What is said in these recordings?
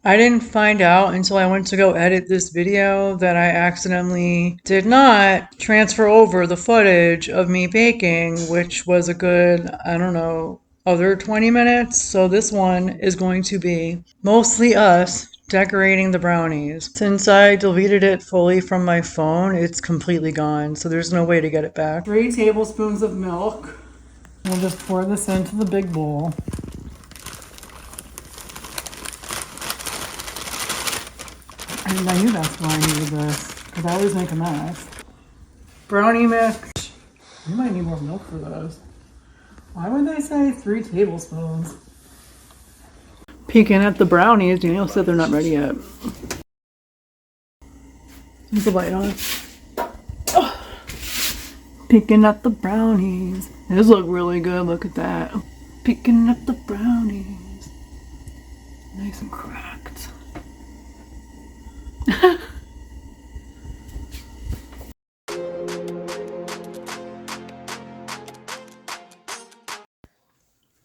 I didn't find out until I went to go edit this video that I accidentally did not transfer over the footage of me baking, which was a good, I don't know, other 20 minutes. So this one is going to be mostly us decorating the brownies. Since I deleted it fully from my phone, it's completely gone. So there's no way to get it back. 3 tablespoons of milk. We'll just pour this into the big bowl. I knew that's why I needed this, because I always make a mess. Brownie mix. You might need more milk for those. Why would they say 3 tablespoons? Peeking at the brownies, Daniel said they're not ready yet. There's a light on. Oh. Peeking at the brownies. These look really good, look at that. Peeking at the brownies. Nice and cracked.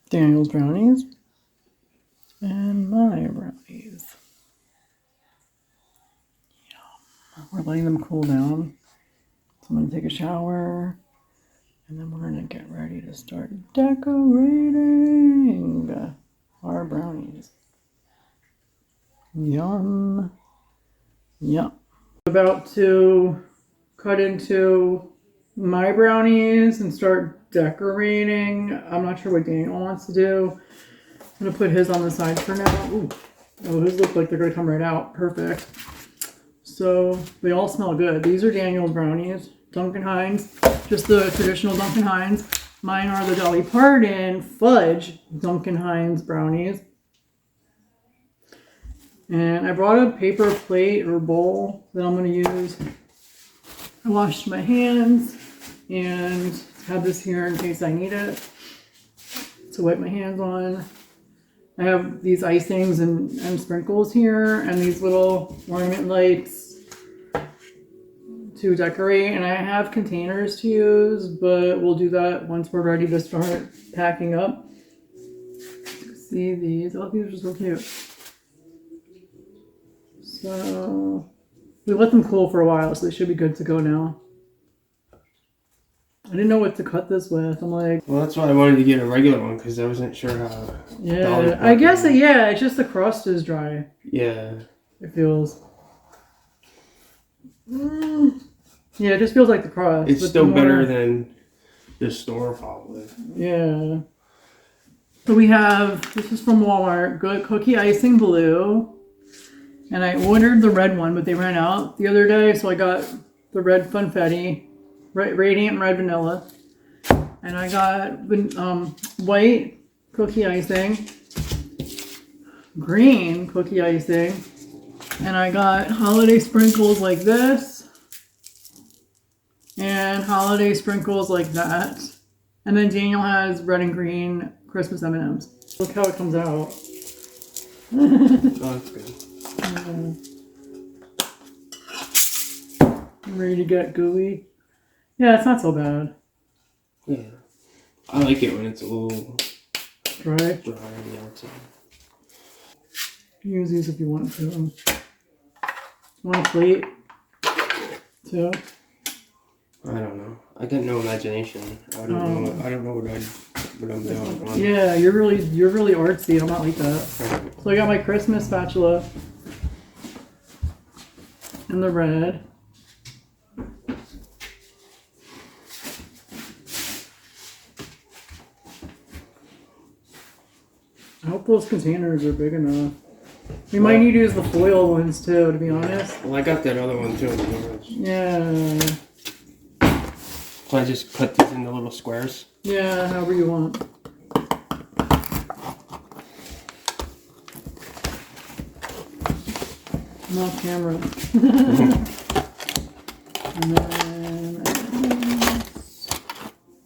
Daniel's brownies and my brownies. Yum. We're letting them cool down. So I'm going to take a shower and then we're going to get ready to start decorating our brownies. Yum. Yum. About to cut into my brownies and start decorating. I'm not sure what Daniel wants to do. I'm gonna put his on the side for now. Ooh. Oh, his look like they're gonna come right out. Perfect. So they all smell good. These are Daniel's brownies, Dunkin Hines, just the traditional Dunkin Hines. Mine are the Dolly Parton Fudge Dunkin Hines brownies. And I brought a paper plate or bowl that I'm gonna use. I washed my hands and have this here in case I need it to wipe my hands on. I have these icings and sprinkles here and these little ornament lights to decorate, and I have containers to use, but we'll do that once we're ready to start packing up. See these? Oh, these are so cute. So we let them cool for a while, so they should be good to go now. I didn't know what to cut this with. I'm like, well, that's why I wanted to get a regular one because I wasn't sure how. yeah, I guess yeah. It's just the crust is dry. Yeah. It feels. Yeah, it just feels like the crust. It's still better than the store probably. Yeah. So we have, this is from Walmart, good cookie icing blue. And I ordered the red one, but they ran out the other day, so I got the red funfetti, radiant red vanilla. And I got white cookie icing, green cookie icing, and I got holiday sprinkles like this, and holiday sprinkles like that. And then Daniel has red and green Christmas M&Ms. Look how it comes out. Oh, that's good. I'm ready to get gooey. Yeah, it's not so bad. Yeah. I like it when it's a little dry on the outside. Use these if you want to. Want a plate? Too? I don't know. I got no imagination. I don't know. I don't know what I'm doing. Yeah, you're really artsy. I'm not like that. So I got my Christmas spatula in the red. I hope those containers are big enough. We might need to use the foil ones too, to be honest. Well, I got that other one too. Yeah. So I just cut these into little squares? Yeah, however you want. I'm off camera. And then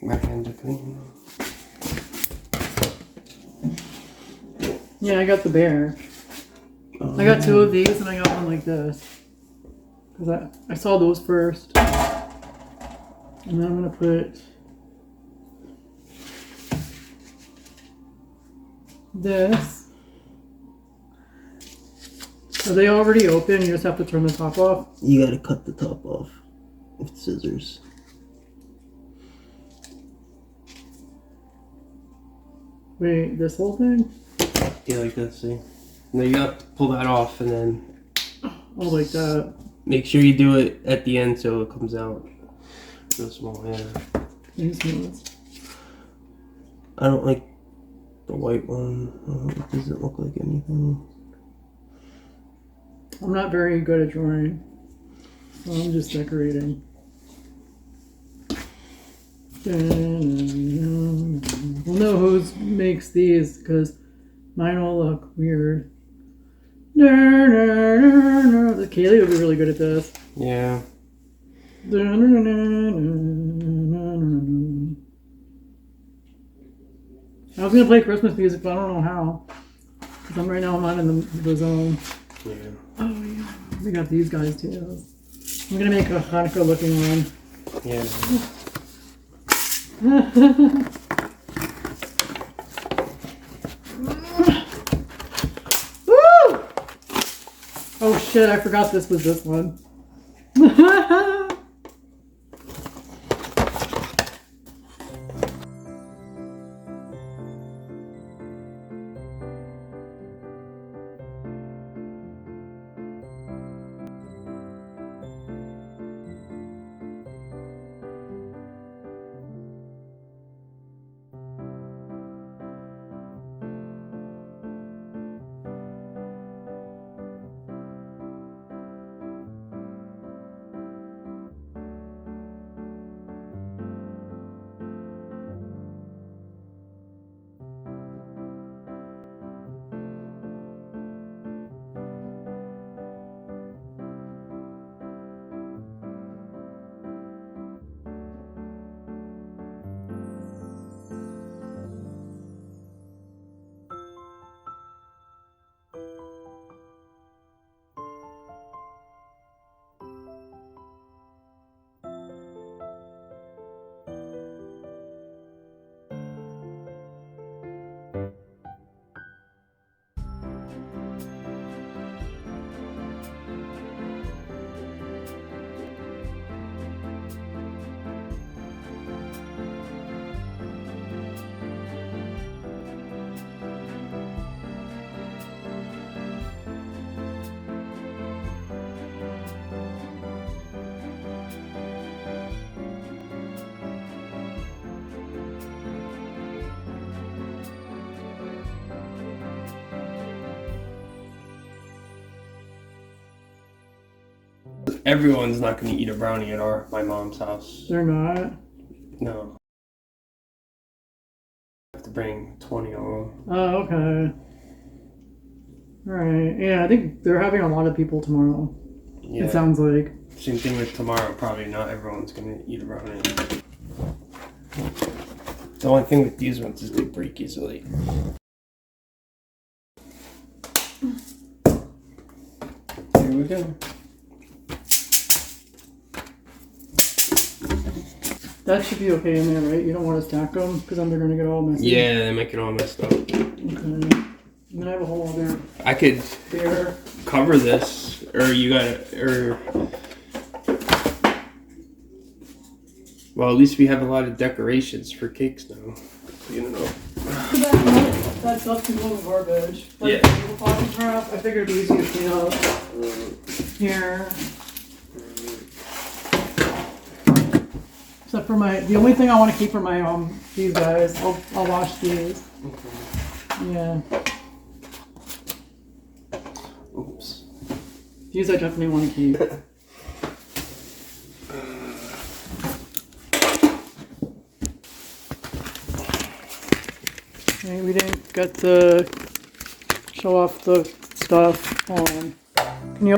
my hands are clean. Yeah, I got the bear. I got 2 of these and I got one like this. Because I saw those first. And then I'm going to put this Are they already open? You just have to turn the top off? You gotta cut the top off with scissors. Wait, this whole thing? Yeah, like this, see? Now you have to pull that off and then... Oh, like that. Make sure you do it at the end so it comes out real small, yeah. I don't like the white one. It doesn't look like anything. I'm not very good at drawing, so I'm just decorating. We'll know who makes these because mine will look weird. The Kaylee would be really good at this. Yeah. I was gonna play Christmas music, but I don't know how. Because right now I'm not in the zone. Yeah. Oh yeah, we got these guys too. I'm gonna make a Hanukkah looking one. Yeah. Woo! Oh shit, I forgot this was this one. Everyone's not going to eat a brownie at my mom's house. They're not? No. I have to bring 20 of them. Oh, okay. Alright. Yeah, I think they're having a lot of people tomorrow. Yeah. It sounds like. Same thing with tomorrow. Probably not everyone's going to eat a brownie. The only thing with these ones is they break easily. Here we go. That should be okay in there, right? You don't want to stack them because then they're going to get all messy. Yeah, they make it all messed up. Okay. And then I have a whole other I could there. cover this, or you gotta, or... Well, at least we have a lot of decorations for cakes now. You know. That stuff can go in the garbage. Like Yeah. the little pocket crap, I figured it'd be easy to clean up. Here. Except for the only thing I want to keep are my these guys. I'll wash these. Okay. Yeah. Oops. These I definitely want to keep. Okay, we didn't get to show off the stuff. Hold on. Can you